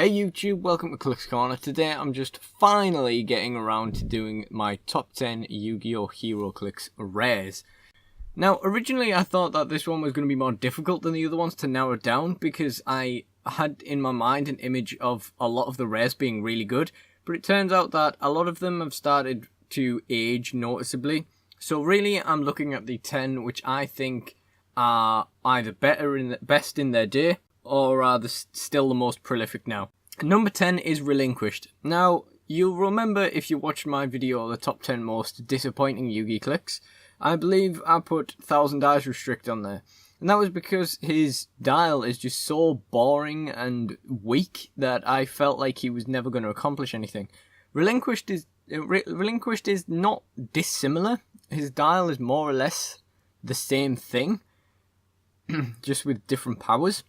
Hey YouTube, welcome to Clix Corner. Today I'm just finally getting around to doing my top 10 Yu-Gi-Oh! Heroclix rares. Now originally I thought that this one was going to be more difficult than the other ones to narrow down because I had in my mind an image of a lot of the rares being really good, but it turns out that a lot of them have started to age noticeably. So really I'm looking at the 10 which I think are either best in their day, or are still the most prolific now. Number 10 is Relinquished. Now, you'll remember if you watched my video, the top 10 most disappointing Yu-Gi Clix, I believe I put 1000 Eyes Restrict on there. And that was because his dial is just so boring and weak that I felt like he was never going to accomplish anything. Relinquished is not dissimilar. His dial is more or less the same thing, just with different powers.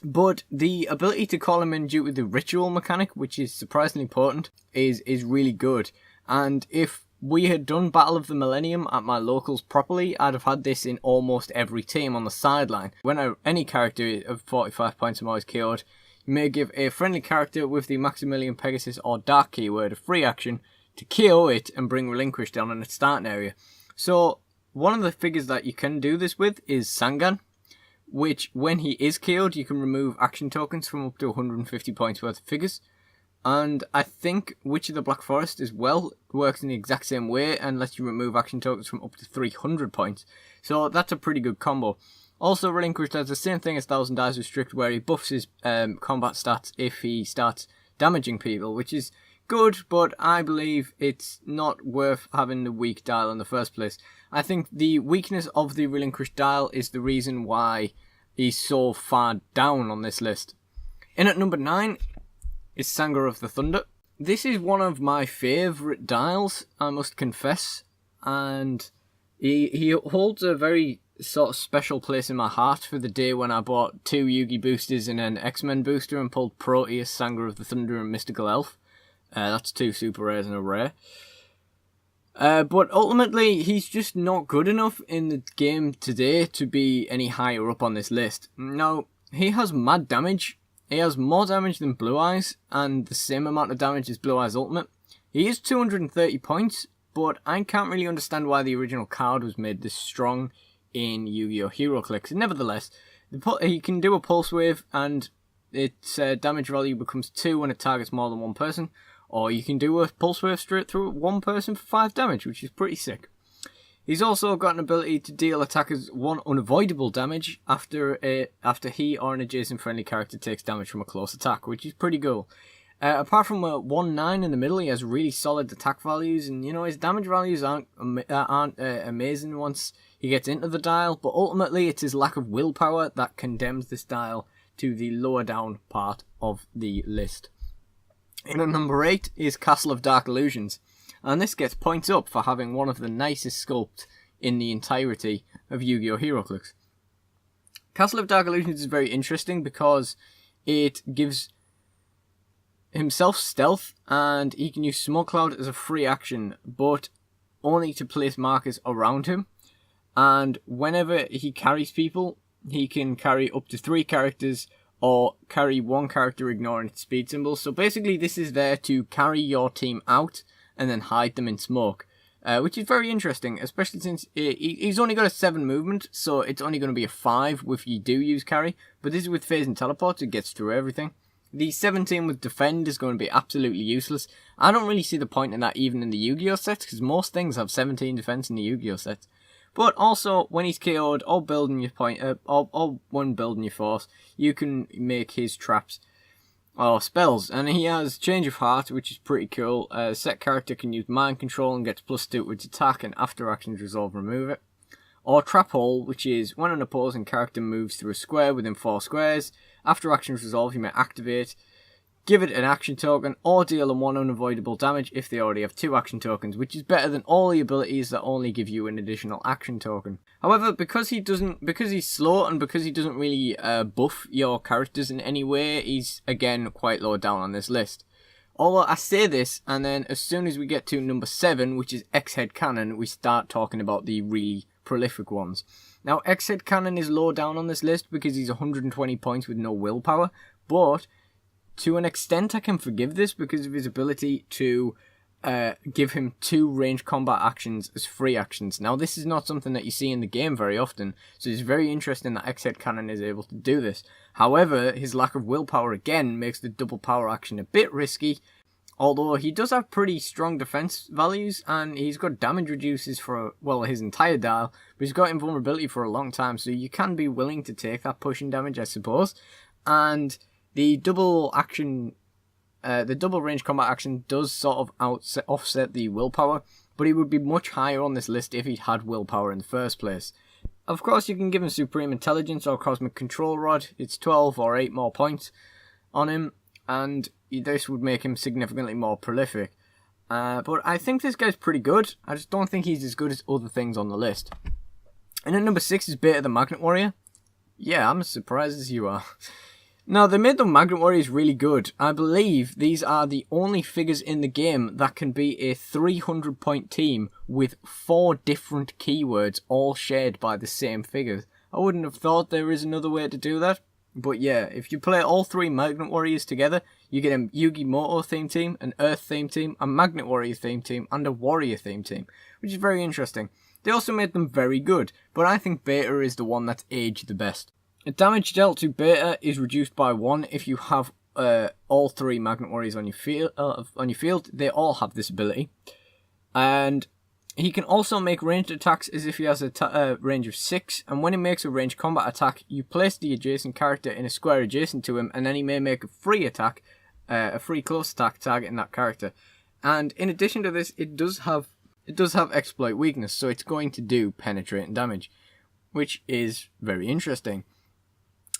But the ability to call him in due to the ritual mechanic, which is surprisingly important, is really good. And if we had done Battle of the Millennium at my locals properly, I'd have had this in almost every team on the sideline. When any character of 45 points or more is KO'd, you may give a friendly character with the Maximilian Pegasus or Dark keyword a free action to KO it and bring Relinquished down in its starting area. So one of the figures that you can do this with is Sangan, which, when he is KO'd, you can remove action tokens from up to 150 points worth of figures. And I think Witch of the Black Forest as well works in the exact same way and lets you remove action tokens from up to 300 points. So that's a pretty good combo. Also, Relinquished does the same thing as 1000 Eyes Restrict, where he buffs his combat stats if he starts damaging people, which is good, but I believe it's not worth having the weak dial in the first place. I think the weakness of the Relinquished dial is the reason why he's so far down on this list. In at number 9 is Sanger of the Thunder. This is one of my favourite dials, I must confess, and he holds a very sort of special place in my heart for the day when I bought 2 Yugi boosters and an X-Men booster and pulled Proteus, Sanger of the Thunder and Mystical Elf. That's 2 super rares and a rare. But ultimately, he's just not good enough in the game today to be any higher up on this list. Now, he has mad damage. He has more damage than Blue Eyes, and the same amount of damage as Blue Eyes Ultimate. He is 230 points, but I can't really understand why the original card was made this strong in Yu-Gi-Oh! Heroclix. Nevertheless, he can do a Pulse Wave, and its damage value becomes 2 when it targets more than one person. Or you can do a Pulse Wave straight through one person for 5 damage, which is pretty sick. He's also got an ability to deal attackers 1 unavoidable damage after he or an adjacent friendly character takes damage from a close attack, which is pretty cool. Apart from a 1-9 in the middle, he has really solid attack values, and his damage values aren't amazing once he gets into the dial, but ultimately it's his lack of willpower that condemns this dial to the lower down part of the list. In at number 8 is Castle of Dark Illusions, and this gets points up for having one of the nicest sculpts in the entirety of Yu-Gi-Oh! Heroclix. Castle of Dark Illusions is very interesting because it gives himself stealth, and he can use Smoke Cloud as a free action, but only to place markers around him. And whenever he carries people, he can carry up to 3 characters, or carry 1 character ignoring its speed symbol. So basically this is there to carry your team out and then hide them in smoke. Which is very interesting, especially since he's only got a 7 movement, so it's only going to be a 5 if you do use carry. But this is with phase and teleport, it gets through everything. The 17 with defend is going to be absolutely useless. I don't really see the point in that even in the Yu-Gi-Oh! Sets, because most things have 17 defense in the Yu-Gi-Oh! Sets. But also, when he's KO'd or building your or when building your force, you can make his traps or spells. And he has Change of Heart, which is pretty cool. Set character can use Mind Control and gets +2 to its attack, and after actions resolve, remove it. Or Trap Hole, which is when an opposing character moves through a square within 4 squares, after actions resolve, you may activate, give it an action token, or deal them 1 unavoidable damage if they already have 2 action tokens, which is better than all the abilities that only give you an additional action token. However, because he's slow and because he doesn't really buff your characters in any way, he's again quite low down on this list. Although I say this, and then as soon as we get to number 7, which is X-Head Cannon, we start talking about the really prolific ones. Now, X-Head Cannon is low down on this list because he's 120 points with no willpower, but to an extent I can forgive this because of his ability to give him 2 ranged combat actions as free actions. Now, this is not something that you see in the game very often, so it's very interesting that X-Head Cannon is able to do this. However, his lack of willpower again makes the double power action a bit risky, although he does have pretty strong defense values, and he's got damage reduces for, well, his entire dial, but he's got invulnerability for a long time, so you can be willing to take that pushing damage, I suppose. And the double action... the double range combat action does sort of offset the willpower, but he would be much higher on this list if he had willpower in the first place. Of course, you can give him Supreme Intelligence or Cosmic Control Rod. It's 12 or 8 more points on him, and this would make him significantly more prolific. But I think this guy's pretty good. I just don't think he's as good as other things on the list. And at number 6 is Beta the Magnet Warrior. Yeah, I'm as surprised as you are. Now, they made the Magnet Warriors really good. I believe these are the only figures in the game that can be a 300-point team with 4 different keywords all shared by the same figures. I wouldn't have thought there is another way to do that. But yeah, if you play all 3 Magnet Warriors together, you get a Yu-Gi-Oh theme team, an Earth theme team, a Magnet Warrior theme team, and a Warrior theme team, which is very interesting. They also made them very good, but I think Beta is the one that's aged the best. The damage dealt to Beta is reduced by 1 if you have all 3 Magnet Warriors on your field. They all have this ability. And he can also make ranged attacks as if he has a range of 6. And when he makes a ranged combat attack, you place the adjacent character in a square adjacent to him, and then he may make a free attack, a free close attack targeting that character. And in addition to this, it does have exploit weakness, so it's going to do penetrating damage, which is very interesting.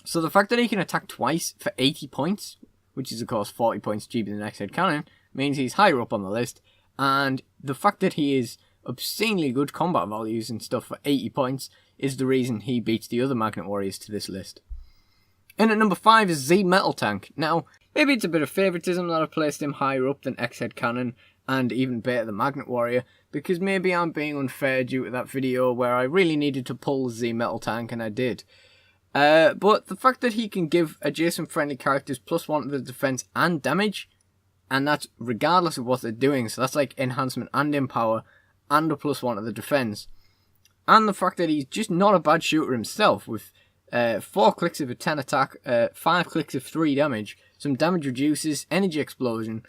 So the fact that he can attack twice for 80 points, which is of course 40 points cheaper than X-Head Cannon, means he's higher up on the list. And the fact that he is obscenely good combat values and stuff for 80 points is the reason he beats the other Magnet Warriors to this list. And at number 5 is Z Metal Tank. Now, maybe it's a bit of favoritism that I've placed him higher up than X-Head Cannon and even Beta the Magnet Warrior, because maybe I'm being unfair due to that video where I really needed to pull Z Metal Tank, and I did. But the fact that he can give adjacent friendly characters +1 to the defense and damage, and that's regardless of what they're doing, so that's like enhancement and empower, and a +1 to the defense. And the fact that he's just not a bad shooter himself, with 4 clicks of a 10 attack, 5 clicks of 3 damage, some damage reduces, energy explosion,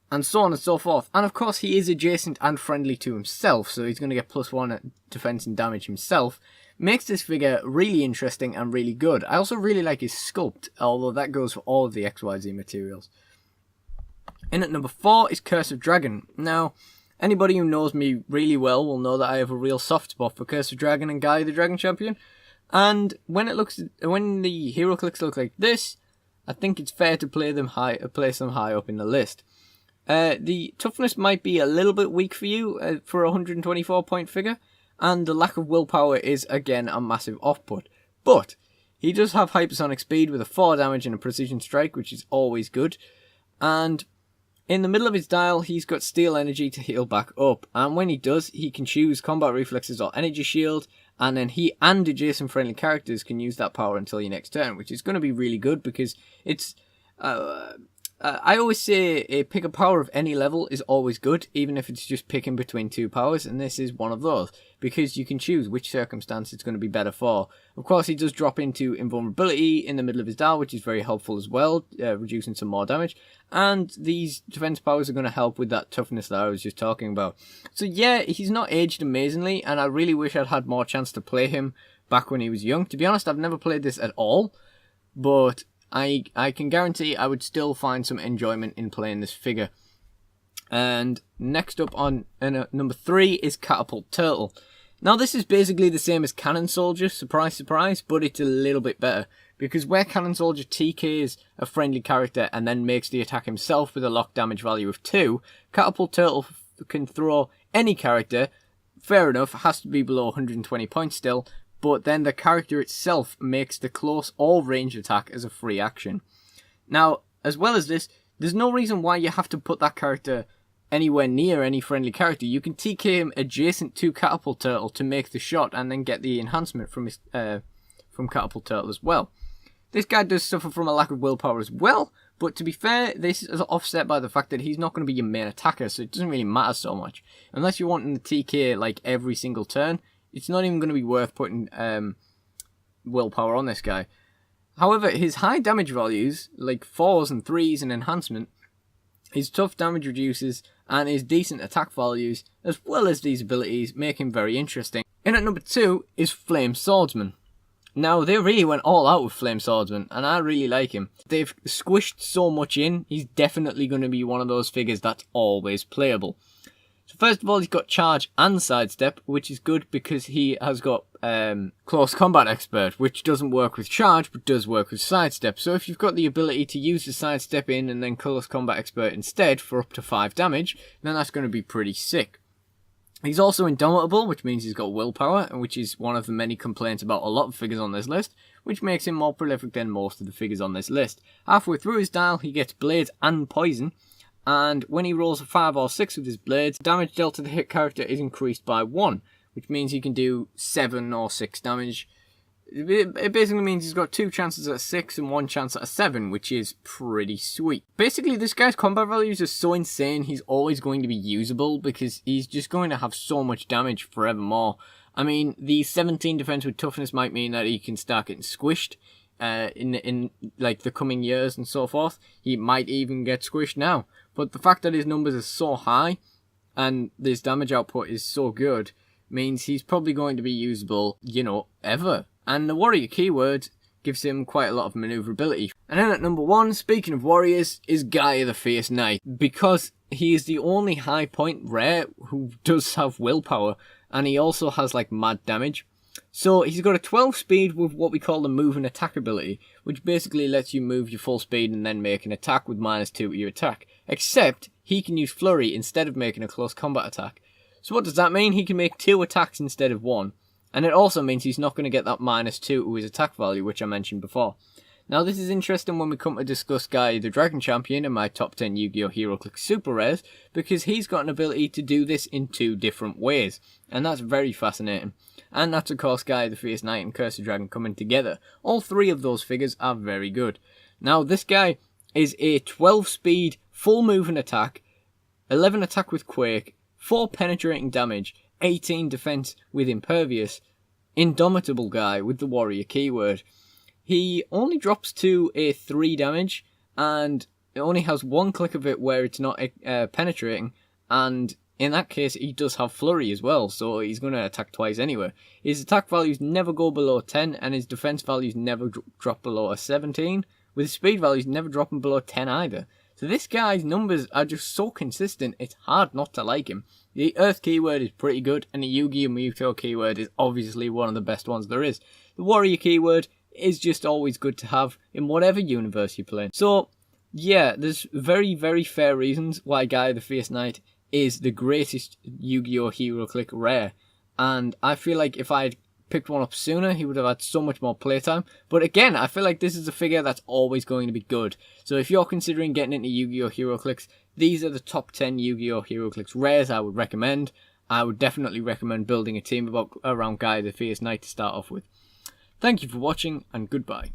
and so on and so forth. And of course he is adjacent and friendly to himself, so he's going to get +1 at defense and damage himself. Makes this figure really interesting and really good. I also really like his sculpt, although that goes for all of the XYZ materials. In at number 4 is Curse of Dragon. Now, anybody who knows me really well will know that I have a real soft spot for Curse of Dragon and Guy the Dragon Champion. And when the Heroclix look like this, I think it's fair to place them high up in the list. The toughness might be a little bit weak for you for a 124 point figure, and the lack of willpower is again a massive off-put. But he does have hypersonic speed with a 4 damage and a precision strike, which is always good. And in the middle of his dial, he's got steel energy to heal back up. And when he does, he can choose combat reflexes or energy shield, and then he and adjacent friendly characters can use that power until your next turn, which is going to be really good because it's... I always say a pick a power of any level is always good, even if it's just picking between 2 powers, and this is one of those, because you can choose which circumstance it's going to be better for. Of course, he does drop into invulnerability in the middle of his dial, which is very helpful as well, reducing some more damage, and these defense powers are going to help with that toughness that I was just talking about. So yeah, he's not aged amazingly, and I really wish I'd had more chance to play him back when he was young. To be honest, I've never played this at all, but I can guarantee I would still find some enjoyment in playing this figure. And next up on number 3 is Catapult Turtle. Now this is basically the same as Cannon Soldier, surprise surprise, but it's a little bit better. Because where Cannon Soldier TKs a friendly character and then makes the attack himself with a lock damage value of 2, Catapult Turtle can throw any character, fair enough, has to be below 120 points still, but then the character itself makes the close or range attack as a free action. Now, as well as this, there's no reason why you have to put that character anywhere near any friendly character. You can TK him adjacent to Catapult Turtle to make the shot and then get the enhancement from his from Catapult Turtle as well. This guy does suffer from a lack of willpower as well, But to be fair, this is offset by the fact that he's not going to be your main attacker, so it doesn't really matter so much. Unless you're wanting the TK like every single turn, it's not even going to be worth putting willpower on this guy. However, his high damage values, like 4s and 3s and enhancement, his tough damage reduces, and his decent attack values, as well as these abilities, make him very interesting. In at number 2 is Flame Swordsman. Now, they really went all out with Flame Swordsman, and I really like him. They've squished so much in, he's definitely going to be one of those figures that's always playable. So first of all, he's got Charge and Sidestep, which is good because he has got Close Combat Expert, which doesn't work with Charge, but does work with Sidestep. So if you've got the ability to use the Sidestep in and then Close Combat Expert instead for up to 5 damage, then that's going to be pretty sick. He's also Indomitable, which means he's got willpower, and which is one of the many complaints about a lot of figures on this list, which makes him more prolific than most of the figures on this list. Halfway through his dial, he gets Blades and Poison, and when he rolls a 5 or 6 with his Blades, damage dealt to the hit character is increased by 1, which means he can do 7 or 6 damage. It basically means he's got 2 chances at a 6 and 1 chance at a 7, which is pretty sweet. Basically, this guy's combat values are so insane, he's always going to be usable because he's just going to have so much damage forevermore. I mean, the 17 defense with toughness might mean that he can start getting squished in like the coming years and so forth. He might even get squished now. But the fact that his numbers are so high and his damage output is so good means he's probably going to be usable, you know, ever. And the warrior keyword gives him quite a lot of maneuverability. And then at number 1, speaking of warriors, is Gaia the Fierce Knight. Because he is the only high point rare who does have willpower, and he also has like mad damage. So he's got a 12 speed with what we call the move and attack ability, which basically lets you move your full speed and then make an attack with -2 to your attack. Except he can use flurry instead of making a close combat attack. So what does that mean? He can make 2 attacks instead of 1. And it also means he's not going to get that -2 to his attack value, which I mentioned before. Now this is interesting when we come to discuss Guy the Dragon Champion in my top 10 Yu-Gi-Oh! Heroclix Super Rares, because he's got an ability to do this in 2 different ways. And that's very fascinating. And that's of course Guy the Fierce Knight and Cursed Dragon coming together. All 3 of those figures are very good. Now this guy is a 12 speed, full move and attack, 11 attack with Quake, 4 penetrating damage, 18 defense with Impervious, Indomitable guy with the warrior keyword. He only drops to a 3 damage, and it only has 1 click of it where it's not penetrating, and in that case he does have flurry as well, so he's going to attack twice anyway. His attack values never go below 10, and his defense values never drop below a 17, with his speed values never dropping below 10 either. So this guy's numbers are just so consistent, it's hard not to like him. The Earth keyword is pretty good, and the Yu-Gi-Oh! Mewtwo keyword is obviously one of the best ones there is. The Warrior keyword is just always good to have in whatever universe you play. So, yeah, there's very, very fair reasons why Gaia the Fierce Knight is the greatest Yu-Gi-Oh! Heroclix rare. And I feel like if I had picked one up sooner, he would have had so much more playtime. But again, I feel like this is a figure that's always going to be good. So if you're considering getting into Yu-Gi-Oh! Heroclix, these are the top 10 Yu-Gi-Oh! Heroclix rares I would recommend. I would definitely recommend building a team around Gaia the Fierce Knight to start off with. Thank you for watching, and goodbye.